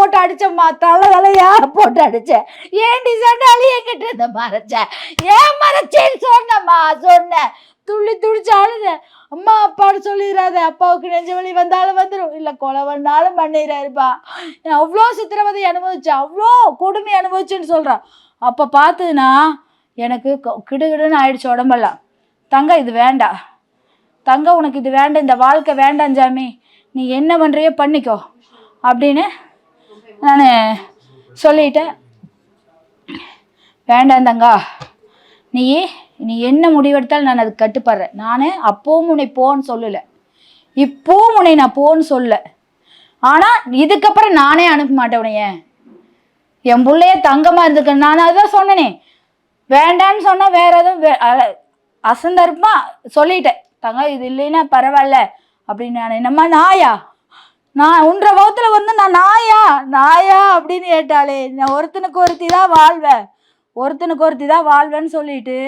போட்டு அடிச்சம்மா, தலையா போட்டு அடிச்சேன். ஏண்டி சண்டாளி என்கிட்ட இருந்த மறைச்ச? ஏன் மறைச்சேன்னு சொன்னேன். துள்ளி துடிச்சு அழுத. அம்மா அப்பான்னு சொல்லிடாத, அப்பாவுக்கு நெஞ்சு வலி வந்தாலும் வந்துடும், இல்லை கொலை பண்ணாலும் பண்ணிடுறாருப்பா. அவ்வளோ சித்திரவதை அனுபவிச்சேன், அவ்வளோ கொடுமை அனுபவிச்சுன்னு சொல்கிறான். அப்போ பார்த்துன்னா எனக்கு கிடுகிடுன்னு ஆயிடுச்சு உடம்பெல்லாம். தங்க இது வேண்டாம், தங்க உனக்கு இது வேண்டாம், இந்த வாழ்க்கை வேண்டாம் சாமி, நீ என்ன பண்ணுறியோ பண்ணிக்கோ அப்படின்னு நான் சொல்லிட்டேன். வேண்டாம் தங்கா, நீ என்ன முடிவெடுத்தாலும் நான் அதுக்கு கட்டுப்படுறேன். நான் அப்போவும் உன்னை போன்னு சொல்லலை, இப்போவும் உன்னை நான் போன்னு சொல்ல. ஆனால் இதுக்கப்புறம் நானே அனுப்ப மாட்டேன் உனைய. என் பிள்ளைய தங்கமாக இருந்துக்க நான் அதான் சொன்னேனே. வேண்டான்னு சொன்னால் வேற எதுவும் அசந்தர்ப்பமா சொல்லிட்டேன். தங்க இது இல்லைன்னா பரவாயில்ல அப்படின்னு. நான் என்னம்மா நாயா, நான் உன்ற வகுத்துல வந்து நான் நாயா அப்படின்னு கேட்டாலே, நான் ஒருத்தனுக்கு ஒருத்தி தான் வாழ்வேன்னு சொல்லிட்டு